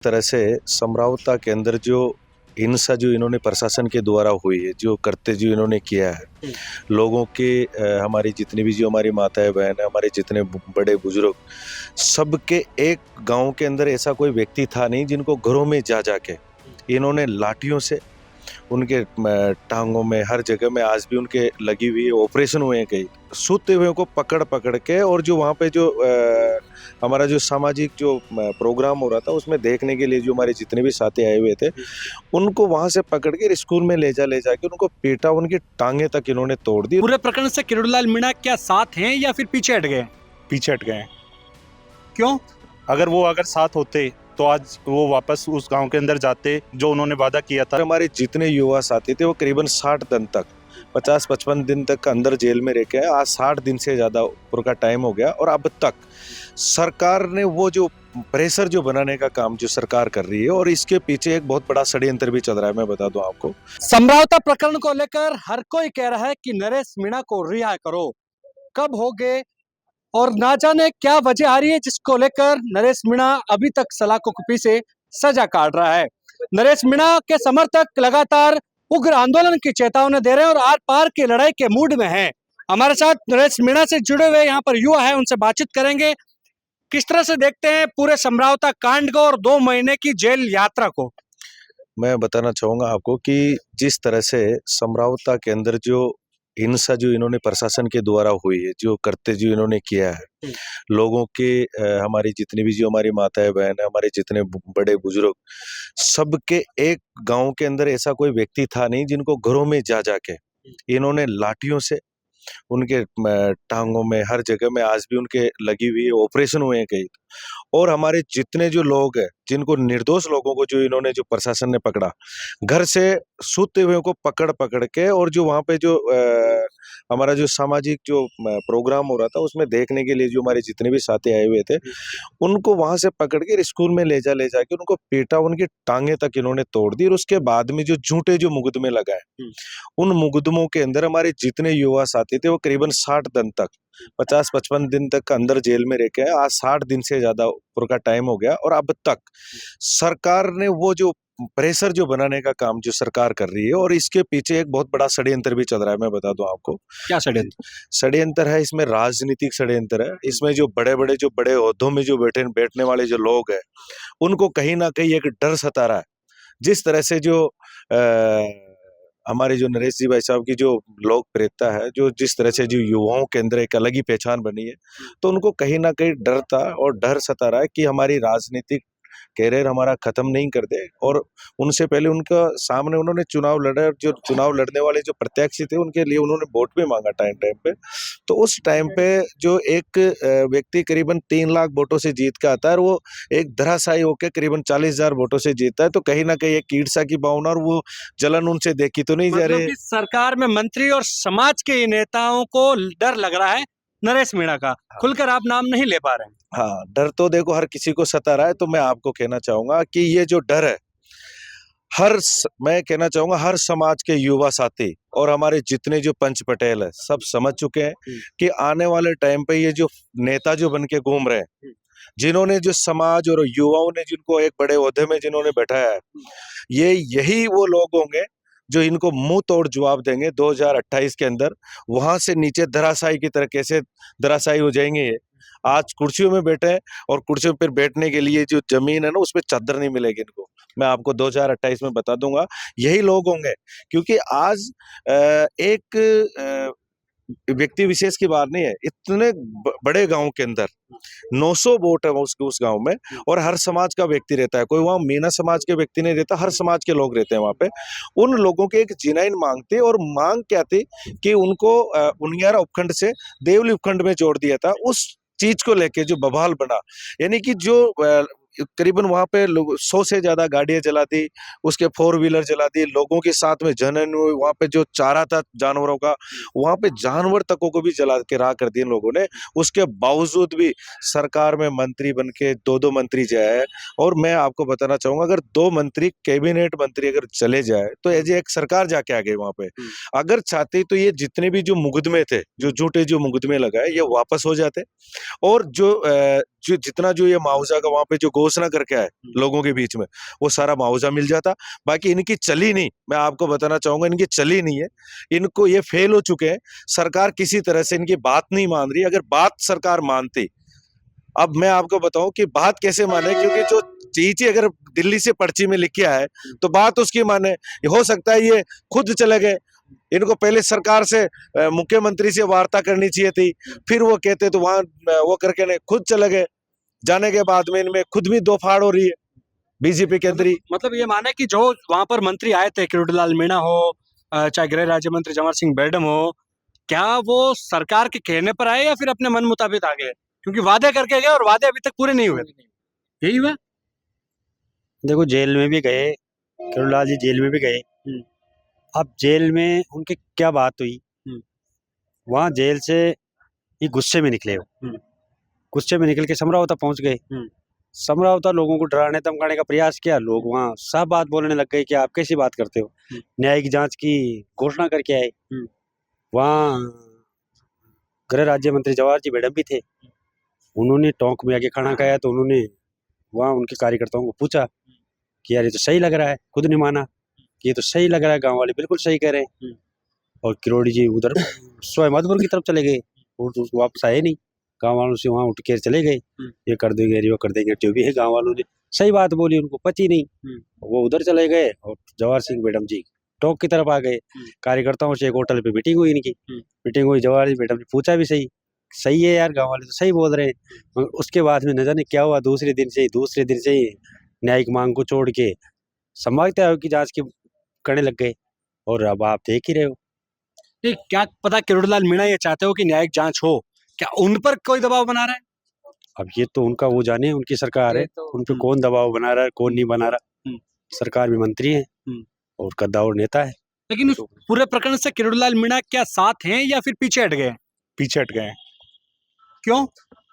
तरह से समरावता के अंदर जो हिंसा जो इन्होंने प्रशासन के द्वारा हुई है, जो करते जो इन्होंने किया है लोगों के, हमारी जितनी भी जो हमारी माताएं बहन है, हमारे जितने बड़े बुजुर्ग, सबके एक गांव के अंदर ऐसा कोई व्यक्ति था नहीं जिनको घरों में जा जाके इन्होंने लाठियों से उनके टांगों में हर जगह में आज भी उनके लगी हुई है, ऑपरेशन हुए हैं कई सोते हुए को पकड़ पकड़ के। और जो वहाँ पे जो हमारा जो सामाजिक जो प्रोग्राम हो रहा था उसमें देखने के लिए जो हमारे जितने भी साथी आए हुए थे उनको वहां से पकड़ के स्कूल में ले जाके उनको पीटा, उनकी टांगे तक इन्होंने तोड़ दी। पूरे प्रकरण से किरोड़ीलाल मीणा क्या साथ हैं या फिर पीछे हट गए? पीछे हट गए। क्यों? अगर साथ होते तो आज वो वापस उस गांव के अंदर जाते जो उन्होंने वादा किया था। हमारे जितने युवा साथी थे वो करीबन 60 दिन तक 50-55 दिन तक अंदर जेल में रह के आज 60 दिन से ज्यादा ऊपर का टाइम हो गया। और अब तक सरकार ने वो जो प्रेशर जो बनाने का काम जो सरकार कर रही है और इसके पीछे एक बहुत बड़ा षड्यंत्र भी चल रहा है। मैं बता दूं आपको, समरावता प्रकरण को लेकर हर कोई कह रहा है कि नरेश मीणा को रिहा करो, कब होगे और ना जाने क्या वजह आ रही है जिसको लेकर नरेश मीणा अभी तक सलाखों के पीछे सजा काट रहा है। नरेश मीणा के समर्थक लगातार उग्र आंदोलन की चेतावनी दे रहे हैं और आर पार की लड़ाई के मूड में हैं। हमारे साथ नरेश मीणा से जुड़े हुए यहाँ पर युवा है, उनसे बातचीत करेंगे। किस तरह से देखते हैं पूरे समरावता कांड को और 2 महीने की जेल यात्रा को? मैं बताना चाहूंगा आपको कि जिस तरह से समरावता के अंदर जो हिंसा जो इन्होंने प्रशासन के द्वारा हुई है, जो करते जो इन्होंने किया है लोगों के, हमारी जितनी भी जो हमारी माताएं बहन है, हमारे जितने बड़े बुजुर्ग, सबके एक गांव के अंदर ऐसा कोई व्यक्ति था नहीं जिनको घरों में जा जाके इन्होंने लाठियों से उनके टांगों में हर जगह में आज भी उनके लगी हुई है, ऑपरेशन हुए हैं कई। और हमारे जितने जो लोग हैं जिनको निर्दोष लोगों को जो इन्होंने जो प्रशासन ने पकड़ा, घर से सोते हुए को पकड़ पकड़ के, और जो वहाँ पे जो हमारा जो सामाजिक जो प्रोग्राम हो रहा था उसमें देखने के लिए जो हमारे जितने भी साथी आए हुए थे उनको वहां से पकड़ के स्कूल में ले जाके उनको पीटा, उनकी टांगे तक इन्होंने तोड़ दी। और उसके बाद में जो झूठे जो मुकदमे लगाए उन मुकदमों के अंदर हमारे जितने युवा साथी थे वो करीबन 60 दिन तक 50-55 दिन तक अंदर जेल में रह के आज 60 दिन से ज्यादा ऊपर का टाइम हो गया। और अब तक सरकार ने वो जो प्रेशर जो बनाने का काम जो सरकार कर रही है और इसके पीछे एक बहुत बड़ा षड्यंत्र भी चल रहा है। मैं बता दूं आपको, क्या षड्यंत्र? षड्यंत्र है इसमें, राजनीतिक षड्यंत्र है इसमें। जो बड़े ओहदों में जो बैठने वाले जो लोग हैं उनको कहीं ना कहीं एक डर सता रहा है। जिस तरह से जो हमारे जो नरेश जी भाई साहब की जो लोकप्रियता है, जो जिस तरह से जो युवाओं के अंदर एक अलग ही पहचान बनी है, तो उनको कहीं ना कहीं डर था और डर सता रहा है कि हमारी राजनीतिक कैरियर हमारा खत्म नहीं कर दे। और उनसे पहले उनका सामने उन्होंने चुनाव लड़ा और जो चुनाव लड़ने वाले जो प्रत्याशी थे उनके लिए उन्होंने वोट भी मांगा टाइम पे। तो उस टाइम पे जो एक व्यक्ति करीबन 3 लाख वोटों से जीत के आता है और वो एक धराशायी होकर करीबन 40,000 वोटों से जीतता है, तो कहीं ना कहीं एक ईर्ष्या की भावना और वो जलन उनसे देखी तो नहीं जा मतलब रही। कि सरकार में मंत्री और समाज के नेताओं को डर लग रहा है नरेश मीणा का। खुलकर आप नाम नहीं ले पा रहे हैं। हाँ, डर तो देखो हर किसी को सता रहा है। तो मैं आपको कहना चाहूंगा कि ये जो डर है मैं कहना चाहूंगा हर समाज के युवा साथी और हमारे जितने जो पंच पटेल है सब समझ चुके हैं कि आने वाले टाइम पे ये जो नेता जो बन के घूम रहे हैं, जिन्होंने जो समाज और युवाओं ने जिनको एक बड़े ओहदे में जिन्होंने बैठाया है, यही वो लोग होंगे जो इनको मुंह तोड़ जवाब देंगे 2028 के अंदर। वहां से नीचे धराशायी की तरह कैसे धराशायी हो जाएंगे ये। आज कुर्सियों में बैठे हैं और कुर्सियों पर बैठने के लिए जो जमीन है ना उसपे चादर नहीं मिलेगी इनको। मैं आपको 2028 में बता दूंगा यही लोग होंगे, क्योंकि आज एक व्यक्ति विशेष की बात नहीं है, इतने बड़े गांव के अंदर 900 वोट है उस गांव में और हर समाज का व्यक्ति रहता है। कोई वहां मीना समाज के व्यक्ति नहीं रहता, हर समाज के लोग रहते हैं वहां पे। उन लोगों के एक जिनाइन मांग थी और मांग क्या थी कि उनको उनियारा उपखंड से देवली उपखंड में जोड़ दिया था। उस चीज को लेके जो बवाल बना, यानी कि जो करीबन वहां पे लोग 100 से ज्यादा गाड़ियां जला दी, उसके 4 व्हीलर जला दी, लोगों के साथ में जनन हुई। वहां पे जो चारा था जानवरों का, वहां पे जानवर तकों को भी जला के राख कर दिए लोगों ने। उसके बावजूद भी सरकार में मंत्री बन के 2-2 मंत्री जाए। और मैं आपको बताना चाहूंगा अगर 2 मंत्री कैबिनेट मंत्री अगर चले जाए तो एज एक सरकार जाके आ गई वहां पे। अगर चाहती तो ये जितने भी जो मुकदमे थे, जो झूठे जो मुकदमे लगाए, ये वापस हो जाते। और जो जो जितना जो ये मुआवजा का वहां पे जो घोषणा करके आए लोगों के बीच में, वो सारा मुआवजा मिल जाता। बाकी इनकी चली नहीं, मैं आपको बताना चाहूंगा, इनकी चली नहीं है। इनको ये फेल हो चुके हैं। सरकार किसी तरह से इनकी बात नहीं मान रही। अगर बात सरकार मानती, अब मैं आपको बताऊं कि बात कैसे माने, क्योंकि जो चीज अगर दिल्ली से पर्ची में लिख के आए तो बात उसकी माने। हो सकता है ये खुद चले गए, इनको पहले सरकार से मुख्यमंत्री से वार्ता करनी चाहिए थी, फिर वो कहते तो वहां वो करके नहीं, खुद चले गए। जाने के बाद में इनमें खुद भी दो फाड़ हो रही है बीजेपी के अंदर ही। मतलब ये माने कि जो वहां पर मंत्री आए थे, किरोड़ीलाल मीणा हो, चाहे गृह राज्य मंत्री जवाहर सिंह बेडम हो, क्या वो सरकार के कहने पर आए या फिर अपने मन मुताबिक आ गए? क्योंकि वादे करके गए और वादे अभी तक पूरे नहीं हुए। यही हुआ। देखो, जेल में भी गए, किरोड़ीलाल जी जेल में भी गए। अब जेल में उनकी क्या बात हुई, वहां जेल से ये गुस्से में निकले हो, गुस्से में निकल के समरावता पहुंच गए। समरावता लोगों को डराने धमकाने का प्रयास किया। लोग वहां सब बात बोलने लग गए कि आप कैसी बात करते हो। न्यायिक जांच की घोषणा करके आए। वहां गृह राज्य मंत्री जवाहर जी बेडम भी थे। उन्होंने टोंक में आके खाना खाया तो उन्होंने वहां उनके कार्यकर्ताओं को पूछा कि यार ये तो सही लग रहा है। खुद ने माना कि ये तो सही लग रहा है, गांव वाले बिल्कुल सही कह रहे हैं। और किरोड़ी जी उधर सोहमदपुर की तरफ चले गए और तो वापस आए नहीं। गांव वालों से वहां उठ के चले गए, ये कर देंगे वो कर देंगे, जो भी है गांव वालों ने सही बात बोली, उनको पची नहीं। वो उधर चले गए और जवाहर सिंह बेडम जी टोंक की तरफ आ गए। कार्यकर्ताओं से एक होटल पे मीटिंग हुई इनकी। मीटिंग हुई, जवाहर सिंह बेडम ने पूछा भी सही है यार, गांव वाले तो सही बोल रहे हैं। मगर उसके बाद में न जाने क्या हुआ, दूसरे दिन से ही न्यायिक मांग को छोड़ के संभावित आयोग की जांच के करने लग गए। और अब आप देख ही रहे हो। नहीं, क्या पता किरोड़ीलाल मीणा ये चाहते हो कि न्यायिक जांच हो, क्या उन पर कोई दबाव बना रहा है? अब ये तो उनका वो जाने, उनकी सरकार है, उन पे कौन दबाव बना रहा है कौन नहीं बना रहा। सरकार में मंत्री है और कद्दावर नेता है। लेकिन उस पूरे प्रकरण से किरोड़ीलाल मीणा क्या साथ हैं या फिर पीछे हट गए? पीछे हट गए हैं। क्यों?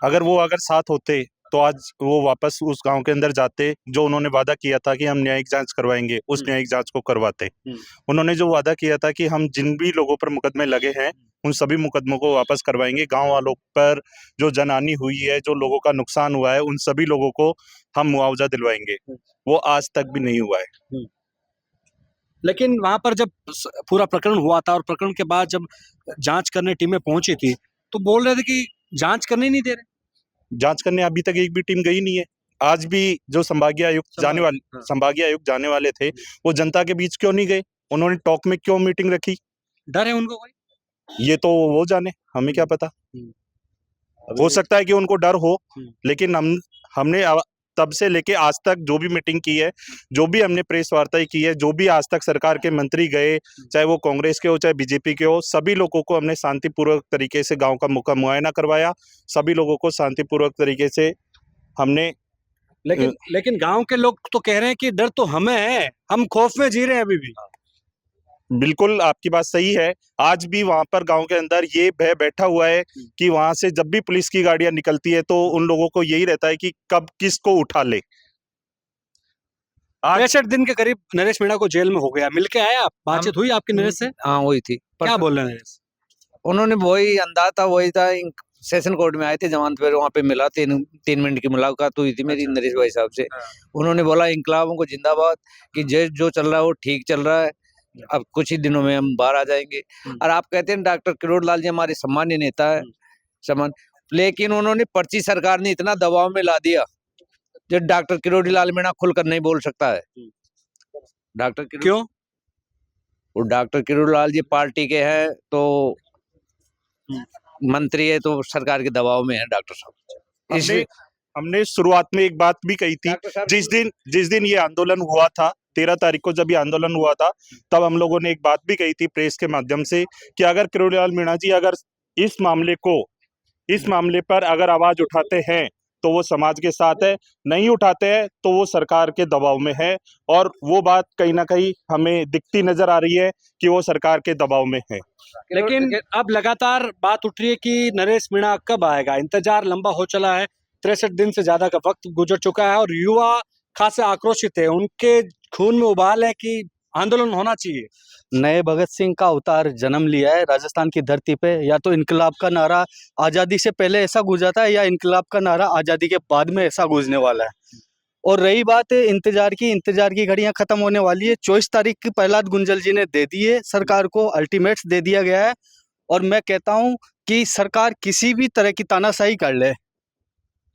अगर साथ होते तो आज वो वापस उस गांव के अंदर जाते, जो उन्होंने वादा किया था कि हम न्यायिक जांच करवाएंगे, उस न्यायिक जांच को करवाते। उन्होंने जो वादा किया था कि हम जिन भी लोगों पर मुकदमे लगे हैं उन सभी मुकदमों को वापस करवाएंगे। गांव वालों पर जो जनहानि हुई है, जो लोगों का नुकसान हुआ है, उन सभी लोगों को हम मुआवजा दिलवाएंगे। वो आज तक भी नहीं हुआ है। लेकिन वहां पर जब पूरा प्रकरण हुआ था और प्रकरण के बाद जब जांच करने टीमें पहुंची थी तो बोल रहे थे कि जांच करने नहीं दे रहे। जांच करने अभी तक एक भी टीम गई नहीं है। आज भी जो संभागीय आयुक्त जाने वाले थे, वो जनता के बीच क्यों नहीं गए? उन्होंने टॉक में क्यों मीटिंग रखी? डर है उनको कोई? ये तो वो जाने, हमें क्या पता। हो सकता है कि उनको डर हो, लेकिन हमने तब से लेके आज तक जो भी मीटिंग की है, जो भी हमने प्रेस वार्ताएं की है, जो भी आज तक सरकार के मंत्री गए, चाहे वो कांग्रेस के हो चाहे बीजेपी के हो, सभी लोगों को हमने शांतिपूर्वक तरीके से गांव का मुआयना करवाया। सभी लोगों को शांतिपूर्वक तरीके से हमने। लेकिन गांव के लोग तो कह रहे हैं कि डर तो हमें है, हम खौफ में जी रहे हैं अभी भी। बिल्कुल आपकी बात सही है। आज भी वहां पर गांव के अंदर ये भय बैठा हुआ है कि वहां से जब भी पुलिस की गाड़ियां निकलती है तो उन लोगों को यही रहता है कि कब किसको उठा ले। 63 दिन के करीब नरेश मीणा को जेल में हो गया। मिलके आए आप? बातचीत हुई आपकी नरेश से? हाँ हुई थी। क्या बोल रहे हैं नरेश? उन्होंने वही अंदाज था, वही था। सेशन कोर्ट में आए थे, जमानत पर वहाँ पे मिला, 3 मिनट की मुलाकात हुई थी मेरी नरेश भाई साहब से। उन्होंने बोला इंकलाबों को जिंदाबाद, कि जो चल रहा है वो ठीक चल रहा है, अब कुछ ही दिनों में हम बाहर आ जाएंगे। और आप कहते हैं डॉक्टर किरोड़ीलाल जी हमारे सम्मान्य नेता है, लेकिन उन्होंने पर्ची सरकार ने इतना दबाव में ला दिया जो डॉक्टर किरोड़ीलाल मीणा खुलकर नहीं बोल सकता है। क्यों? वो डॉक्टर किरोड़ीलाल जी पार्टी के हैं, तो मंत्री है, तो सरकार के दबाव में है डॉक्टर साहब। हमने शुरुआत में एक बात भी कही थी, जिस दिन ये आंदोलन हुआ था, 13 तारीख को जब ये आंदोलन हुआ था, तब हम लोगों ने एक बात भी कही थी प्रेस के माध्यम से कि अगर किरोड़ीलाल मीणा जी अगर इस मामले पर अगर आवाज उठाते हैं तो वो समाज के साथ है, नहीं उठाते हैं तो वो सरकार के दबाव में है। और वो बात कहीं ना कहीं हमें दिखती नजर आ रही है कि वो सरकार के दबाव में है। लेकिन अब लगातार बात उठ रही है कि नरेश मीणा कब आएगा। इंतजार लंबा हो चला है, 63 दिन से ज्यादा का वक्त गुजर चुका है और युवा खासे आक्रोशित है। उनके खून में उबाल है कि आंदोलन होना चाहिए? नए भगत सिंह का अवतार जन्म लिया है राजस्थान की धरती पे। या तो इनकलाब का नारा आज़ादी से पहले ऐसा गूंजा था, या इनकलाब का नारा आज़ादी के बाद में ऐसा गूंजने वाला है। और रही बात इंतजार की घड़ियां खत्म होने वाली है। 24 तारीख की प्रहलाद गुंजल जी ने दे दिए सरकार को, अल्टीमेट्स दे दिया गया है। और मैं कहता हूं कि सरकार किसी भी तरह की तानाशाही कर ले,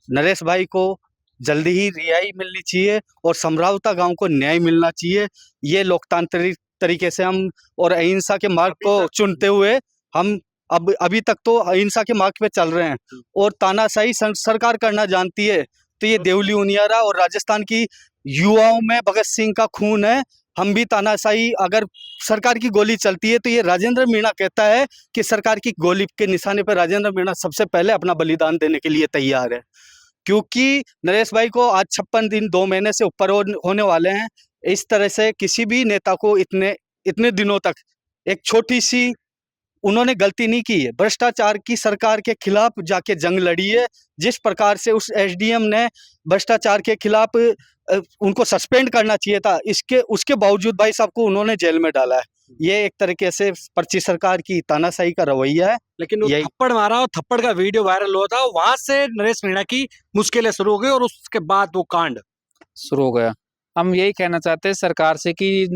नरेश भाई को जल्दी ही रिहाई मिलनी चाहिए और समरावता गांव को न्याय मिलना चाहिए। ये लोकतांत्रिक तरीके से हम और अहिंसा के मार्ग को चुनते हुए हम अभी तक तो अहिंसा के मार्ग पे चल रहे हैं। और तानाशाही सरकार करना जानती है, तो ये देवली उनियारा और राजस्थान की युवाओं में भगत सिंह का खून है। हम भी तानाशाही, अगर सरकार की गोली चलती है तो ये राजेंद्र मीणा कहता है कि सरकार की गोली के निशाने पर राजेंद्र मीणा सबसे पहले अपना बलिदान देने के लिए तैयार है। क्योंकि नरेश भाई को आज 56 दिन 2 महीने से ऊपर होने वाले हैं। इस तरह से किसी भी नेता को इतने दिनों तक एक छोटी सी उन्होंने गलती नहीं की है। भ्रष्टाचार की सरकार के खिलाफ जाके जंग लड़ी है। जिस प्रकार से उस एसडीएम ने भ्रष्टाचार के खिलाफ उनको सस्पेंड करना चाहिए था, उसके बावजूद भाई साहब को उन्होंने जेल में डाला है। ये एक तरीके से पर्ची सरकार की तानाशाही का रवैया है। लेकिन वो थप्पड़ मारा और थप्पड़ का वीडियो वायरल हुआ था, वहां से नरेश मीणा की मुश्किलें शुरू हो गई और उसके बाद वो कांड शुरू हो गया। हम यही कहना चाहते हैं सरकार से कि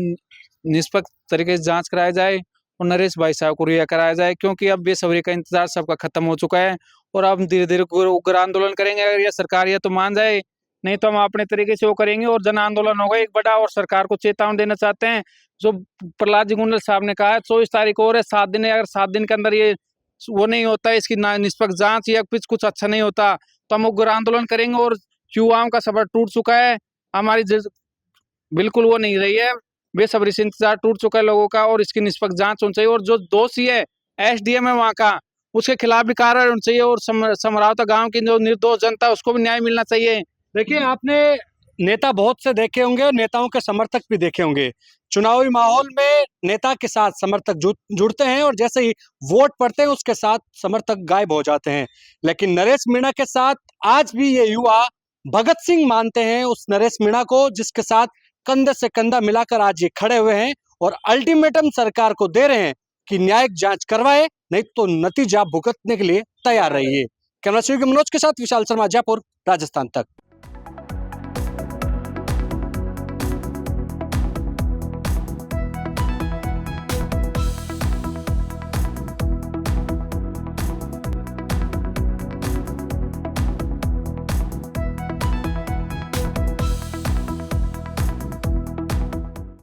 निष्पक्ष तरीके से जांच कराया जाए और नरेश भाई साहब को रिहा कराया जाए, क्योंकि अब बेसब्री का इंतजार सबका खत्म हो चुका है। और अब धीरे धीरे उग्र आंदोलन करेंगे। अगर ये सरकार ये तो मान जाए, नहीं तो हम अपने तरीके से वो करेंगे और जन आंदोलन होगा एक बड़ा। और सरकार को चेतावनी देना चाहते हैं, जो प्रहलाद जी गुंजल साहब ने कहा है 24 तारीख और है, 7 दिन है। अगर 7 दिन के अंदर ये वो नहीं होता, इसकी निष्पक्ष जांच या कुछ अच्छा नहीं होता, तो हम उग्र आंदोलन करेंगे। और युवाओं का सफर टूट चुका है, हमारी बिल्कुल वो नहीं रही है, बेसब्री से इंतजार टूट चुका है लोगों का। और इसकी निष्पक्ष जांच होनी चाहिए। और जो दोषी है एसडीएम है वहाँ का, उसके खिलाफ भी कार्रवाई होनी चाहिए। और समरावता गांव की जो निर्दोष जनता है उसको भी न्याय मिलना चाहिए। देखिए, आपने नेता बहुत से देखे होंगे और नेताओं के समर्थक भी देखे होंगे। चुनावी माहौल में नेता के साथ समर्थक जुड़ते हैं और जैसे ही वोट पड़ते हैं उसके साथ समर्थक गायब हो जाते हैं। लेकिन नरेश मीणा के साथ आज भी ये युवा भगत सिंह मानते हैं उस नरेश मीणा को, जिसके साथ कंधे से कंधा मिलाकर आज ये खड़े हुए हैं और अल्टीमेटम सरकार को दे रहे हैं कि न्यायिक जांच करवाए, नहीं तो नतीजा भुगतने के लिए तैयार रहिए। कैमरा मनोज के साथ विशाल शर्मा, जयपुर, राजस्थान तक।